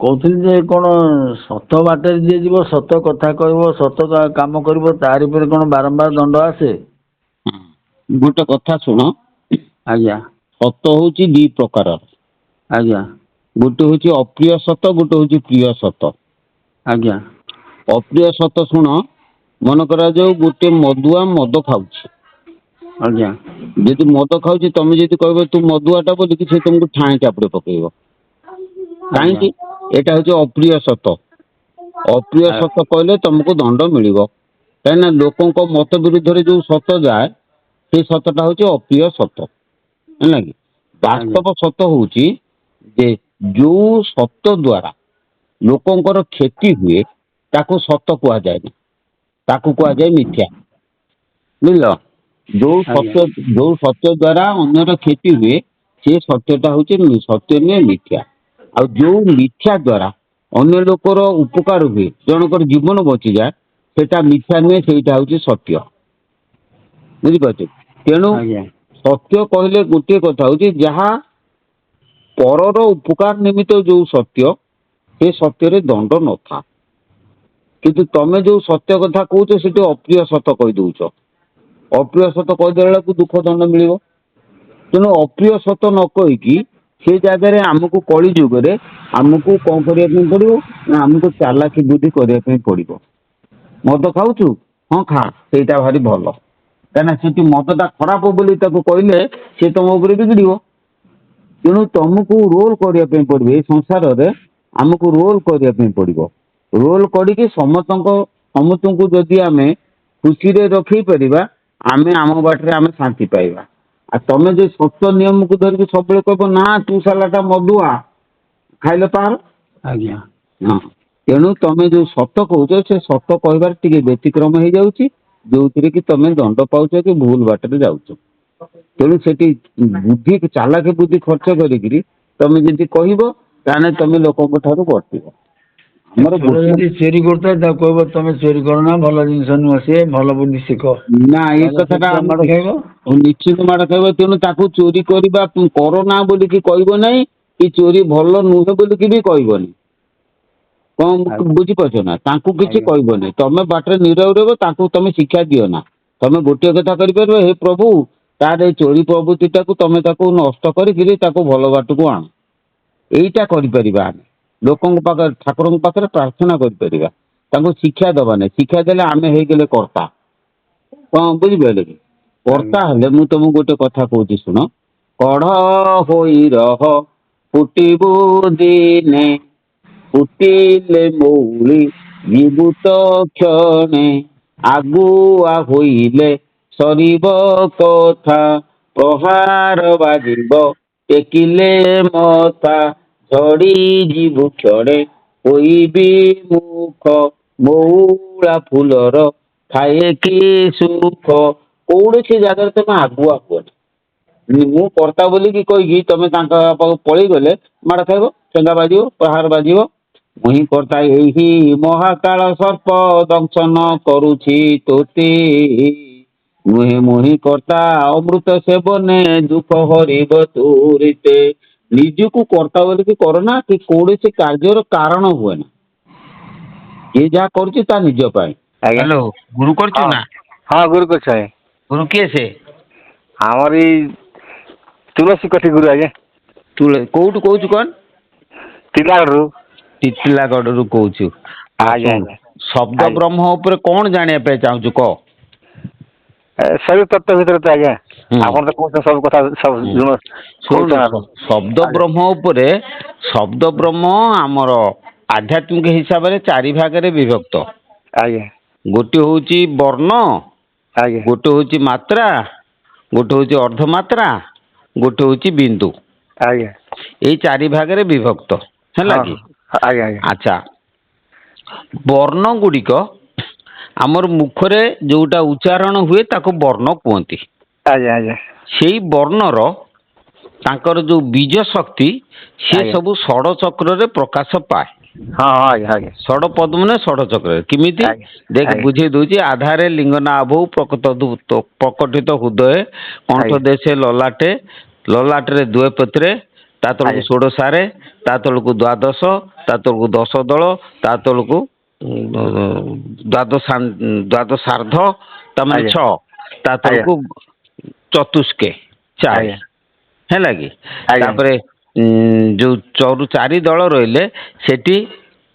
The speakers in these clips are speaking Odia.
କହୁଥିଲି ଯେ କ'ଣ ସତ ବାଟରେ ଯିଏ ଯିବ ସତ କଥା କହିବ ସତ କାମ କରିବ ତାରି ଉପରେ କ'ଣ ବାରମ୍ବାର ଦଣ୍ଡ ଆସେ? ଗୋଟେ କଥା ଶୁଣ, ଆଜ୍ଞା ସତ ହଉଛି ଦି ପ୍ରକାର। ଆଜ୍ଞା ଗୋଟେ ହଉଛି ଅପ୍ରିୟ ସତ, ଗୋଟେ ହଉଛି ପ୍ରିୟ ସତ। ଆଜ୍ଞା ଅପ୍ରିୟ ସତ ଶୁଣ, ମନେ କରାଯାଉ ଗୋଟେ ମଦୁଆ ମଦ ଖାଉଛି। ଆଜ୍ଞା ଯଦି ମଦ ଖାଉଛି ତମେ ଯଦି କହିବ ତୁ ମଦୁଆଟା ବୋଲିକି ସେ ତମକୁ ଠାଇଁ ଚାପୁଡେ ପକେଇବ। ଆଜ୍ଞା କାହିଁକି? ଏଇଟା ହଉଛି ଅପ୍ରିୟ ସତ। ଅପ୍ରିୟ ସତ କହିଲେ ତମକୁ ଦଣ୍ଡ ମିଳିବ। କାହିଁକିନା ଲୋକଙ୍କ ମତ ବିରୁଦ୍ଧରେ ଯୋଉ ସତ ଯାଏ ସେ ସତଟା ହଉଛି ଅପ୍ରିୟ ସତ, ହେଲା କି? ଆଜ୍ଞା ବାସ୍ତବ ସତ ହଉଛି ଯେ ଯୋଉ ସତ ଦ୍ୱାରା ଲୋକଙ୍କର କ୍ଷତି ହୁଏ ତାକୁ ସତ କୁହାଯାଏନି, ତାକୁ କୁହାଯାଏ ମିଥ୍ୟା। ବୁଝିଲ? ଆଜ୍ଞା ଯୋଉ ସତ୍ୟ ଦ୍ୱାରା ଅନ୍ୟର କ୍ଷତି ହୁଏ ସେ ସତ୍ୟଟା ହଉଛି ସତ୍ୟ ନୁହେଁ, ମିଥ୍ୟା। ଆଉ ଯୋଉ ମିଥ୍ୟା ଦ୍ୱାରା ଅନ୍ୟ ଲୋକର ଉପକାର ହୁଏ, ଜଣଙ୍କର ଜୀବନ ବଞ୍ଚିଯାଏ, ସେଟା ମିଥ୍ୟା ନୁହେଁ, ସେଇଟା ହଉଛି ସତ୍ୟ। ବୁଝିପାରୁଛ? ତେଣୁ ଆଜ୍ଞା ସତ୍ୟ କହିଲେ ଗୋଟିଏ କଥା ହଉଛି ଯାହା ପରର ଉପକାର ନିମିତ୍ତ ଯୋଉ ସତ୍ୟ, ସେ ସତ୍ୟରେ ଦଣ୍ଡ ନଥାଏ। କିନ୍ତୁ ତମେ ଯୋଉ ସତ୍ୟ କଥା କହୁଛ ସେଠି ଅପ୍ରିୟ ସତ କହିଦଉଛ। ଅପ୍ରିୟ ସତ କହିଦେଲା ବେଳକୁ ଦୁଃଖ ଦଣ୍ଡ ମିଳିବ। ତେଣୁ ଅପ୍ରିୟ ସତ ନ କହିକି ସେ ଜାଗାରେ ଆମକୁ କଳି ଯୁଗରେ ଆମକୁ କ'ଣ କରିବା ପାଇଁ ପଡିବ ନା ଆମକୁ ଚାଲାକି ବୁଦ୍ଧି କରିବା ପାଇଁ ପଡିବ। ମଦ ଖାଉଛୁ? ହଁ ଖା, ସେଇଟା ଭାରି ଭଲ। କାହିଁକିନା ସେଠି ମଦଟା ଖରାପ ବୋଲି ତାକୁ କହିଲେ ସେ ତମ ଉପରେ ବିଗିଡିବ। ତେଣୁ ତମକୁ ରୋଲ କରିବା ପାଇଁ ପଡିବ। ଏଇ ସଂସାରରେ ଆମକୁ ରୋଲ କରିବା ପାଇଁ ପଡିବ। ରୋଲ କରିକି ସମସ୍ତଙ୍କୁ ଯଦି ଆମେ ଖୁସିରେ ରଖେଇ ପାରିବା, ଆମେ ଆମ ବାଟରେ ଆମେ ଶାନ୍ତି ପାଇବା। ଆଉ ତମେ ଯେ ସତ୍ୟ ନିୟମକୁ ଧରିକି ସବୁବେଳେ କହିବ ନା ତୁ ସାଲାଟା ମଦୁଆ, ଖାଇଲେ ପାର। ଆଜ୍ଞା ହଁ, ତେଣୁ ତମେ ଯୋଉ ସତ କହୁଛ ସେ ସତ କହିବାରେ ଟିକେ ବ୍ୟତିକ୍ରମ ହେଇଯାଉଛି, ଯୋଉଥିରେ କି ତମେ ଦଣ୍ଡ ପାଉଛ କି ଭୁଲ ବାଟରେ ଯାଉଛ। ତେଣୁ ସେଠି ବୁଦ୍ଧି, ଚାଲାକି ବୁଦ୍ଧି ଖର୍ଚ୍ଚ କରିକିରି ତମେ ଯଦି କହିବ ତାହେଲେ ତମେ ଲୋକଙ୍କ ଠାରୁ ବର୍ତ୍ତିବ। ଆମର ଚୋର ଗୋଟିଏ ଯଦି ଚୋରି କରୁଥାଏ ତାକୁ କହିବ ତମେ ଚୋରି କରନା, ଭଲ ଜିନିଷ ନୁହଁ, ସିଏ ଭଲ ବୁଦ୍ଧି ଶିଖ। ନା, ଏଇ ତାହେଲେ ସେ କଥାଟା ପୁରା ମାଡ ଖାଇବ। ନିଶ୍ଚିତ ମାଡ ଖାଇବ। ତେଣୁ ତାକୁ ଚୋରି କରିବା କରନା ବୋଲିକି କହିବ ନାହିଁ, କି ଚୋରି ଭଲ ନୁହେଁ ବୋଲିକି ବି କହିବନି। କ'ଣ ବୁଝିପାରୁଛ ନା? ତାଙ୍କୁ କିଛି ଆଜ୍ଞା କହିବନି। ତମେ ବାଟରେ ନିରବ ରହିବ, ତାଙ୍କୁ ତମେ ଶିକ୍ଷା ଦିଅ ନା। ତମେ ଗୋଟିଏ କଥା କରିପାରିବ, ହେ ପ୍ରଭୁ ତାର ଏଇ ଚୋରି ପ୍ରବୃତ୍ତିଟାକୁ ତମେ ତାକୁ ନଷ୍ଟ କରିକିରି ତାକୁ ଭଲ ବାଟକୁ ଆଣ। ଏଇଟା କରିପାରିବା ଆମେ। ଲୋକଙ୍କ ପାଖରେ, ଠାକୁରଙ୍କ ପାଖରେ ପ୍ରାର୍ଥନା କରିପାରିବା। ତାଙ୍କୁ ଶିକ୍ଷା ଦବା ନାହିଁ। ଶିକ୍ଷା ଦେଲେ ଆମେ ହେଇଗଲେ କର୍ତ୍ତା। କ'ଣ ବୁଝିପାରିଲେ କି? ଆଜ୍ଞା କର୍ତ୍ତା ହେଲେ ମୁଁ ତମକୁ ଗୋଟେ କଥା କହୁଛି ଶୁଣ। କଢ଼ ହୋଇ ରହ ଫୁଟିବୁ ଦିନେ, ଫୁଟିଲେ ମଉଳି ଯିବୁ ତ କ୍ଷଣେ, ଆଗୁଆ ହୋଇଲେ ସରିବ କଥା, ପ୍ରହାର ବାଜିବ ଟେକିଲେ ମଥା, ଝଡ଼ି ଯିବୁ କ୍ଷଣେ ହୋଇବି ମୁଖ, ମଉଳା ଫୁଲର ଥାଏ କି ସୁଖ। କୌଣସି ଜାଗାରେ ତମେ ଆଗୁଆ ହୁଅନି। ମୁଁ କର୍ତ୍ତା ବୋଲିକି କହିକି ତମେ ତାଙ୍କ ପାଖକୁ ପଳେଇ ଗଲେ ମାଡ଼ ଖାଇବ, ଠେଙ୍ଗା ବାଜିବ, ପ୍ରହାର ବାଜିବ। ମୁହିଁ କର୍ତ୍ତା ଏହି ମହାକାଳ ସର୍ପ ଦଂଶନ କରୁଛି ତୋତେ, ମୁହିଁ ମୁହିଁ କର୍ତ୍ତା ଅମୃତ ସେବନେ ଦୁଃଖ ହରିବ ତୁରିତେ। ନିଜକୁ କର୍ତ୍ତା ବୋଲିକି କରନା, କି କୌଣସି କାର୍ଯ୍ୟର କାରଣ ହୁଏନା। ଯିଏ ଯାହା କରୁଛି ତା ନିଜ ପାଇଁ। ଆଜ୍ଞା। ହ୍ୟାଲୋ, ଗୁରୁ କରୁଛୁ ହଁ ନା? ହଁ, ଗୁରୁ କରୁଛୁ ଆଜ୍ଞା। ଗୁରୁ କିଏ ସେ? ଆମର ଏଇ ତୁଳସୀ କଠି ଗୁରୁ ଆଜ୍ଞା। କୋଉଠୁ କହୁଛୁ କଣ? ଟିଲାଗଡ଼ରୁ। ଟିଟିଲାଗଡ଼ରୁ କହୁଛୁ। ଆଉ ଆଜ୍ଞା ଶୁଣୁ, ଆଜ୍ଞା ଶବ୍ଦ ଆଜ୍ଞା। ବ୍ରହ୍ମ ଉପରେ କ'ଣ ଜାଣିବା ପାଇଁ ଚାହୁଁଛୁ କହ? ଶରୀର ତତ୍ତ୍ୱ ଭିତରେ ତ ଆଜ୍ଞା ହୁଁ ଆପଣ ତ କହୁଛନ୍ତି ସବୁ କଥା ହୁଁ ସବୁ ଶୁଣୁ, କହୁଛନ୍ତି। ଶବ୍ଦ ଆଜ୍ଞା ବ୍ରହ୍ମ ଉପରେ, ଶବ୍ଦ ବ୍ରହ୍ମ ଆମର ଆଧ୍ୟାତ୍ମିକ ହିସାବରେ 4 ଭାଗରେ ବିଭକ୍ତ। ଆଜ୍ଞା ଗୋଟିଏ ହଉଛି ବର୍ଣ୍ଣ, ଆଜ୍ଞା ଗୋଟେ ହଉଛି ମାତ୍ରା, ଗୋଟେ ହଉଛି ଅର୍ଦ୍ଧମାତ୍ରା, ଗୋଟେ ହଉଛି ବିନ୍ଦୁ। ଆଜ୍ଞା ଏଇ 4 ଭାଗରେ ବିଭକ୍ତ, ହେଲା ହଁ କି? ଆଜ୍ଞା ଆଜ୍ଞା ଆଚ୍ଛା, ବର୍ଣ୍ଣ ଗୁଡ଼ିକ ଆମର ମୁଖରେ ଯୋଉଟା ଉଚ୍ଚାରଣ ହୁଏ ତାକୁ ବର୍ଣ୍ଣ କୁହନ୍ତି। ଆଜ୍ଞା ଆଜ୍ଞା ସେଇ ବର୍ଣ୍ଣର ତାଙ୍କର ଯୋଉ ବୀଜ ଶକ୍ତି ସେ ଆଜ୍ଞା ସବୁ ଷଡ଼ ଚକ୍ରରେ ପ୍ରକାଶ ପାଏ। ହଁ ହଁ ଆଜ୍ଞା ଆଜ୍ଞା ଷଡ଼ ପଦ୍ମନେ ଷଡ଼ ଚକ୍ରରେ କେମିତି ଆଜ୍ଞା ଦେଖ ଆଜ୍ଞା ବୁଝେଇ ଦଉଛି। ଆଧାରେ ଲିଙ୍ଗନାଭ ପ୍ରକଟିତ ହୃଦୟ, କଣ୍ଠ ଆଜ୍ଞା ଦେଶେ ଲଲାଟେ, ଲଲାଟରେ 2 ପତ୍ରେ, ତା ତଳକୁ ଆଜ୍ଞା। ଷୋଡ଼ଶାରେ, ତା ତଳକୁ ଦ୍ୱାଦଶ, ତା ତଳକୁ ଦଶ ଦଳ, ତା ତଳକୁ ଦ୍ୱାଦଶାର୍ଦ୍ଧ, ତା ମାନେ ଆଜ୍ଞା 6, ତା ଆଜ୍ଞା ତଳକୁ ଚତୁଷ୍କେ 4 ଆଜ୍ଞା ହେଲା କି। ଆଜ୍ଞା ତାପରେ ଯୋଉ ଚରୁ 4 ଦଳ ରହିଲେ ସେଠି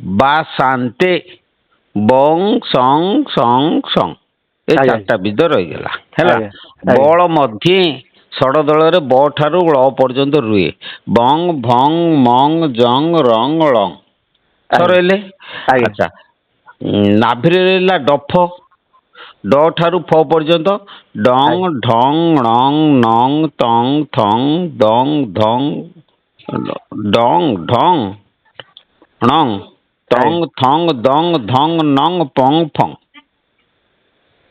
ବା ଶାନ୍ତେ ବଂ ସଂ ସଂ ସଂ ଏ ଆଜ୍ଞା 4ଟା ବିଦ ରହିଗଲା ହେଲା। ଆଜ୍ଞା ଆଜ୍ଞା ବଳ ମଧ୍ୟ ଷଡ଼ ଦଳରେ ବ ଠାରୁ ଳ ପର୍ଯ୍ୟନ୍ତ ରୁହେ। ବଂ ଭଂ ମଂ ଜଂ ରଂ ଲଂ ରହିଲେ। ଆଜ୍ଞା ଆଚ୍ଛା, ନାଭିରେ ରହିଲା ଡଫ, ଡ ଠାରୁ ଫ ପର୍ଯ୍ୟନ୍ତ ଡଂ ଆଜ୍ଞା ଢଂ ଣଂ ନଂ ତଂ ଥଂ ଦଂ ଧଂ ଡଂ ଢଂ ଣଂ ତଂ ଆଜ୍ଞା ଥଂ ଦଂ ଧଂ ନଂ ପଂ ଫଂ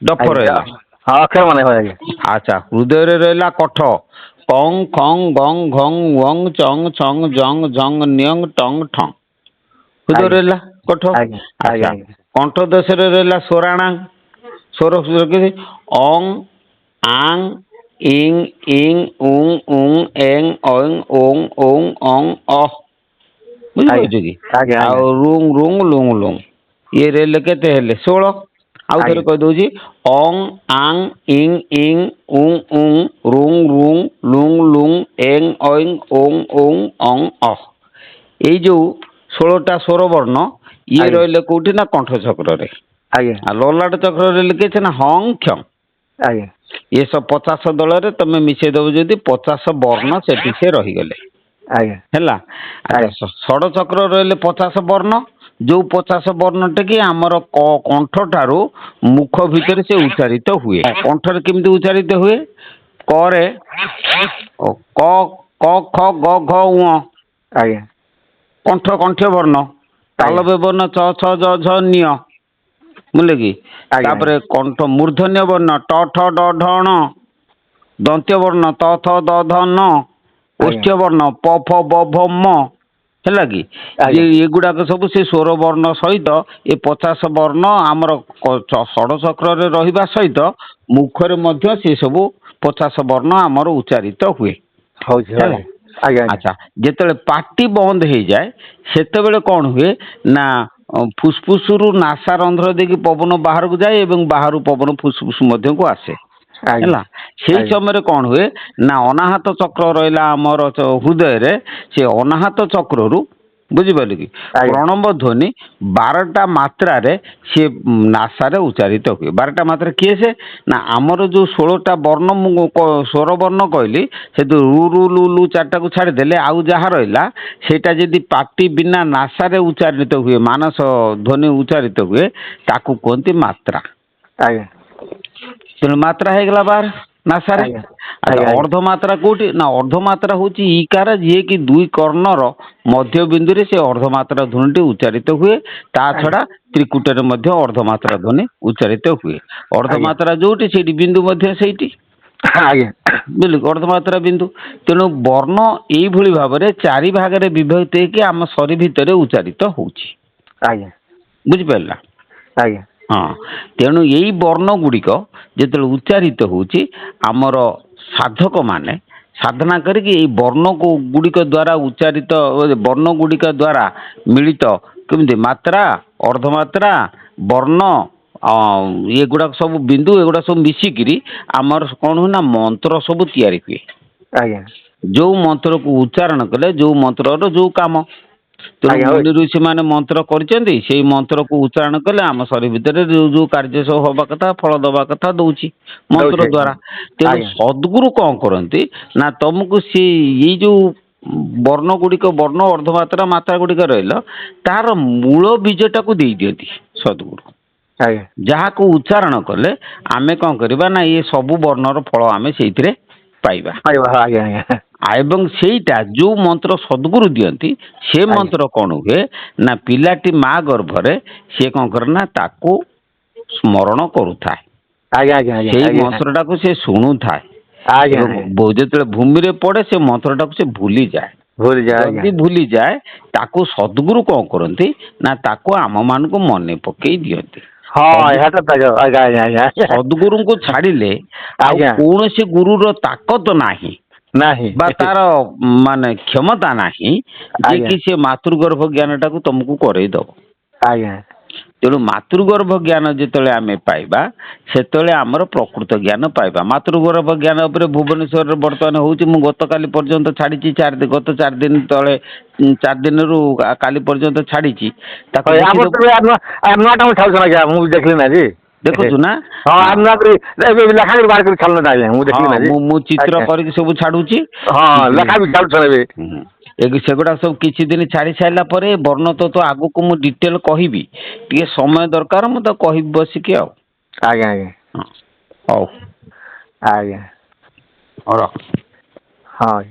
ଡଫ ଆଜ୍ଞା ରହିଲା। ହଁ ଅକ୍ଷର ମାନେ ହଁ ଆଜ୍ଞା ଆଚ୍ଛା, ହୃଦୟରେ ରହିଲା କଠ, କଂ ଖଂ ଗଂ ଘଂ ୱଂ ଚଂ ଛଂ ଜଂ ଝଂ ନ୍ୟଂ ଟଂ ଠଂ ହୃଦୟ ଆଜ୍ଞା ରହିଲା କଠ। ଆଜ୍ଞା ଆଚ୍ଛା, ଆଜ୍ଞା କଣ୍ଠ ଦେଶରେ ରହିଲା ସ୍ୱରାଣା, ସ୍ୱର ଅଂ ଆଂ ଇଂ ଇଂ ଉଂ ଉଂ ଏଂ ଐଂ ଓଂ ଓଂ ଅଂ ଅହ ଆଜ୍ଞା ବୁଝିପାରୁଛ କି। ଆଜ୍ଞା ଆଉ ଆଜ୍ଞା ରୁଙ୍ଗ ରୁଙ୍ଗ ଲୁଙ୍ଗ ଲୁଙ୍ଗ ଇଏ ରହିଲେ କେତେ ହେଲେ 16। ଆଉ ଥରେ ଆଜ୍ଞା କହିଦଉଛି ଅଂ ଆଂ ଇଂ ଇଂ ଉଂ ଉଂ ରୁଙ୍ଗ ରୁଙ୍ଗ ଲୁଙ୍ଗ ଲୁଙ୍ଗ ଏଂ ଐଂ ଓଂ ଓଂ ଅଂ ଅହ। ଏଇ ଯୋଉ 16ଟା ସ୍ୱର ବର୍ଣ୍ଣ ଇଏ ଆଜ୍ଞା ରହିଲେ କୋଉଠି ନା କଣ୍ଠ ଚକ୍ରରେ। ଆଜ୍ଞା ଆଉ ଲଲାଟ ଚକ୍ରରେ ଲିଖେଇছে ନା ହଂ କ୍ଷଂ। ଆଜ୍ଞା ଏସବୁ 50 ଦଳରେ ତମେ ମିଶେଇ ଦବ ଯଦି 50 ବର୍ଣ୍ଣ ସେଠି ସେ ରହିଗଲେ ଆଜ୍ଞା ହେଲା। ଆଚ୍ଛା, ଆଜ୍ଞା ଷଡ଼ ଚକ୍ର ରହିଲେ 50 ବର୍ଣ୍ଣ, ଯୋଉ 50 ବର୍ଣ୍ଣଟେ କି ଆମର କଣ୍ଠ ଠାରୁ ମୁଖ ଭିତରେ ସେ ଉଚ୍ଚାରିତ ହୁଏ। କଣ୍ଠରେ କେମିତି ଉଚ୍ଚାରିତ ହୁଏ? କରେ କ କ ଖ ଗ ଘ ଙ ଆଜ୍ଞା କଣ୍ଠ କଣ୍ଠୀୟ ବର୍ଣ୍ଣ। ତାଲ ଆଜ୍ଞା ବ୍ୟବର୍ଣ୍ଣ ଚ ଛ ଜ ଝ ଞ ବୁଝିଲେ କି। ଆଜ୍ଞା ତାପରେ କଣ୍ଠ ମୂର୍ଧନ୍ୟ ବର୍ଣ୍ଣ ଟ ଠ ଡ ଢ ଣ, ଦନ୍ତ୍ୟ ବର୍ଣ୍ଣ ତ ଥ ଦ ଧ ନ, ଆଜ୍ଞା ଓଷ୍ଠ୍ୟ ବର୍ଣ୍ଣ ପ ଫ ବ ଭ ମ ହେଲା କି। ଯେ ଆଜ୍ଞା ଏଗୁଡାକ ସବୁ ସେ ସ୍ୱର ବର୍ଣ୍ଣ ସହିତ ଏ 50 ବର୍ଣ୍ଣ ଆମର ଷଡ଼ ଚକ୍ରରେ ରହିବା ସହିତ ମୁଖରେ ମଧ୍ୟ ସେ ସବୁ 50 ବର୍ଣ୍ଣ ଆମର ଉଚ୍ଚାରିତ ହୁଏ ହଉଛି ହେଲା। ଆଜ୍ଞା ଆଜ୍ଞା ଆଚ୍ଛା, ଯେତେବେଳେ ପାଟି ବନ୍ଦ ହେଇଯାଏ ସେତେବେଳେ କଣ ହୁଏ ନା ଫୁସଫୁସରୁ ନାସା ରନ୍ଧ୍ର ଦେଇକି ପବନ ବାହାରକୁ ଯାଏ ଏବଂ ବାହାରୁ ପବନ ଫୁସଫୁସ ମଧ୍ୟକୁ ଆସେ ଆଜ୍ଞା ହେଲା। ସେଇ ଆଜ୍ଞା ସମୟରେ କଣ ହୁଏ ନା ଅନାହତ ଚକ୍ର ରହିଲା ଆମର ହୃଦୟରେ, ସେ ଅନାହତ ଚକ୍ରରୁ ବୁଝିପାରିଲେ କି ଆଜ୍ଞା ପ୍ରଣବ ଧ୍ୱନି 12ଟା ମାତ୍ରାରେ ସିଏ ନାସାରେ ଉଚ୍ଚାରିତ ହୁଏ। 12ଟା ମାତ୍ରା କିଏ ସେ ନା ଆମର ଯୋଉ 16ଟା ବର୍ଣ୍ଣ ମୁଁ ସ୍ୱର ବର୍ଣ୍ଣ କହିଲି ସେ ରୁ ରୁ ଲୁ ଲୁ 4ଟାକୁ ଛାଡ଼ିଦେଲେ ଆଉ ଯାହା ରହିଲା ସେଇଟା ଯଦି ପାଟି ବିନା ନାସାରେ ଉଚ୍ଚାରିତ ହୁଏ, ମାନସ ଧ୍ୱନି ଉଚ୍ଚାରିତ ହୁଏ, ତାକୁ କୁହନ୍ତି ମାତ୍ରା। ଆଜ୍ଞା ତେଣୁ ମାତ୍ରା ହେଇଗଲା ବାର ନାସାରେ। ଆଜ୍ଞା ଆଚ୍ଛା, ଆଜ୍ଞା ଅର୍ଦ୍ଧମାତ୍ରା କୋଉଠି ନା ଅର୍ଦ୍ଧମାତ୍ରା ହଉଛି ଇକାର, ଯିଏକି ଦୁଇ କର୍ଣ୍ଣର ମଧ୍ୟ ବିନ୍ଦୁରେ ସେ ଅର୍ଦ୍ଧମାତ୍ରା ଧ୍ୱନିଟି ଉଚ୍ଚାରିତ ହୁଏ। ତା ଛଡା ତ୍ରିକୁଟରେ ମଧ୍ୟ ଅର୍ଦ୍ଧମାତ୍ରା ଧ୍ୱନି ଉଚ୍ଚାରିତ ହୁଏ। ଆଜ୍ଞା ଅର୍ଦ୍ଧମାତ୍ରା ଯୋଉଠି ସେଇଠି ବିନ୍ଦୁ ମଧ୍ୟ ସେଇଠି ଆଜ୍ଞା ବୁଝିଲୁ ଅର୍ଦ୍ଧମାତ୍ରା ବିନ୍ଦୁ। ତେଣୁ ବର୍ଣ୍ଣ ଏଇଭଳି ଭାବରେ 4 ଭାଗରେ ବିଭକ୍ତ ହେଇକି ଆମ ଶରୀ ଭିତରେ ଉଚ୍ଚାରିତ ହଉଛି। ଆଜ୍ଞା ବୁଝିପାରିଲା। ଆଜ୍ଞା ହଁ, ତେଣୁ ଏଇ ବର୍ଣ୍ଣ ଗୁଡ଼ିକ ଯେତେବେଳେ ଉଚ୍ଚାରିତ ହଉଛି ଆମର ସାଧକ ମାନେ ସାଧନା କରିକି ଏଇ ବର୍ଣ୍ଣ ଗୁଡ଼ିକ ଦ୍ଵାରା ଉଚ୍ଚାରିତ ବର୍ଣ୍ଣ ଗୁଡ଼ିକ ଦ୍ଵାରା ମିଳିତ କେମିତି ମାତ୍ରା, ଅର୍ଦ୍ଧମାତ୍ରା, ବର୍ଣ୍ଣ ଏଗୁଡାକ ସବୁ ବିନ୍ଦୁ ଏଗୁଡା ସବୁ ମିଶିକିରି ଆମର କଣ ହୁଏ ନା ମନ୍ତ୍ର ସବୁ ତିଆରି ହୁଏ। ଆଜ୍ଞା ଯୋଉ ମନ୍ତ୍ରକୁ ଉଚ୍ଚାରଣ କଲେ ଯୋଉ ମନ୍ତ୍ରର ଯୋଉ କାମ। ତେଣୁ ଆଜ୍ଞା ମୁନି ଋଷି ମାନେ ମନ୍ତ୍ର କରିଛନ୍ତି, ସେଇ ମନ୍ତ୍ରକୁ ଉଚ୍ଚାରଣ କଲେ ଆମ ଶରୀର ଭିତରେ ଯୋଉ ଯୋଉ କାର୍ଯ୍ୟ ସବୁ ହବା କଥା, ଫଳ ଦବା କଥା ଦଉଛି ମନ୍ତ୍ର ଦଉଛି ଦ୍ଵାରା। ତେଣୁ ଆଜ୍ଞା ସଦ୍ଗୁରୁ କଣ କରନ୍ତି ନା ତମକୁ ସେ ଏଇ ଯୋଉ ବର୍ଣ୍ଣ ଗୁଡ଼ିକ ବର୍ଣ୍ଣ ଅର୍ଦ୍ଧମାତ୍ରା ମାତ୍ରା ଗୁଡ଼ିକ ରହିଲ ତାର ମୂଳ ବୀଜଟାକୁ ଦେଇ ଦିଅନ୍ତି ସଦ୍ଗୁରୁ। ଆଜ୍ଞା ଯାହାକୁ ଉଚ୍ଚାରଣ କଲେ ଆମେ କଣ କରିବା ନା ଇଏ ସବୁ ବର୍ଣ୍ଣର ଫଳ ଆମେ ସେଇଥିରେ ପାଇବା। ଆଜ୍ଞା ଆଜ୍ଞା ଏବଂ ସେଇଟା ଯୋଉ ମନ୍ତ୍ର ସଦ୍ଗୁରୁ ଦିଅନ୍ତି ସେ ଆଜ୍ଞା ମନ୍ତ୍ର କଣ ହୁଏ ନା ପିଲାଟି ମା ଗର୍ଭରେ ସିଏ କଣ କରେ ନା ତାକୁ ସ୍ମରଣ କରୁଥାଏ। ଆଜ୍ଞା ଆଜ୍ଞା ଆଜ୍ଞା ସେଇ ଆଜ୍ଞା ମନ୍ତ୍ରଟାକୁ ସେ ଶୁଣୁଥାଏ ଆଜ୍ଞା ଏବଂ ଆଜ୍ଞା ଯେତେବେଳେ ଭୂମିରେ ପଡେ ସେ ମନ୍ତ୍ରଟାକୁ ସେ ଭୁଲିଯାଏ। ଭୁଲ ଯା ଆଜ୍ଞା ଯଦି ଭୁଲିଯାଏ ତାକୁ ସଦ୍ଗୁରୁ କଣ କରନ୍ତି ନା ତାକୁ ଆମ ମାନଙ୍କୁ ମନେ ପକେଇ ଦିଅନ୍ତି। ହଁ ହେଟା ତ ଆଜ୍ଞା ଆଜ୍ଞା ଆଜ୍ଞା ସଦ୍ଗୁରୁଙ୍କୁ ଛାଡ଼ିଲେ ଆଉ ଆଜ୍ଞା କୌଣସି ଗୁରୁର ତାକତ ନାହିଁ ନାହିଁ ବା ତାର ମାନେ କ୍ଷମତା ନାହିଁ ଯେ ଆଜ୍ଞା। କି ସେ ମାତୃଗର୍ଭ ଜ୍ଞାନଟାକୁ ତମକୁ କରେଇ ଦବ। ଆଜ୍ଞା ତେଣୁ ମାତୃଗର୍ଭ ଜ୍ଞାନ ଯେତେବେଳେ ଆମେ ପାଇବା ସେତେବେଳେ ଆମର ପ୍ରକୃତ ଜ୍ଞାନ ପାଇବା। ମାତୃଗର୍ଭ ଜ୍ଞାନ ଉପରେ ଭୁବନେଶ୍ୱରରେ ବର୍ତ୍ତମାନ ହଉଛି। ମୁଁ ଗତକାଲି ପର୍ଯ୍ୟନ୍ତ ଛାଡ଼ିଛି ଗତ 4 ଦିନ ତଳେ 4 ଦିନରୁ କାଲି ପର୍ଯ୍ୟନ୍ତ ଛାଡ଼ିଛି ତାକୁ ହଇ ଆମର ଦେଖିଦେବୁ। ତ ନୂଆଟା ମୁଁ ଛାଡୁଛନ୍ ଆଜ୍ଞା ମୁଁ ଦେଖିଲି ନା ଯେ ଦେଖୁଛୁ ନା? ହଁ ହଁ ଆମେ ନୂଆ କରି ଏବେ ଲେଖା କରି ବାହାର କରି ଛାଡୁନ ଆଜ୍ଞା ମୁଁ ଦେଖିଲି ହଁ ନା ଯେ ମୁଁ ଚିତ୍ର ଆଜ୍ଞା କରିକି ସବୁ ଛାଡୁଛି। ହଁ ଲେଖା ବି ଛାଡୁଛନ୍ ଏବେ ସେଗୁଡା ସବୁ କିଛି ଦିନ ଛାଡି ସାରିଲା ପରେ ବର୍ଣ୍ଣତତ୍ତ୍ୱ ଆଗକୁ ମୁଁ ଡିଟେଲ କହିବି। ଟିକେ ସମୟ ଦରକାର, ମୁଁ ତ କହିବି ବସିକି ଆଉ। ଆଜ୍ଞା ଆଜ୍ଞା ହଁ ହଉ ଆଜ୍ଞା ହଉ ରଖ। ହଁ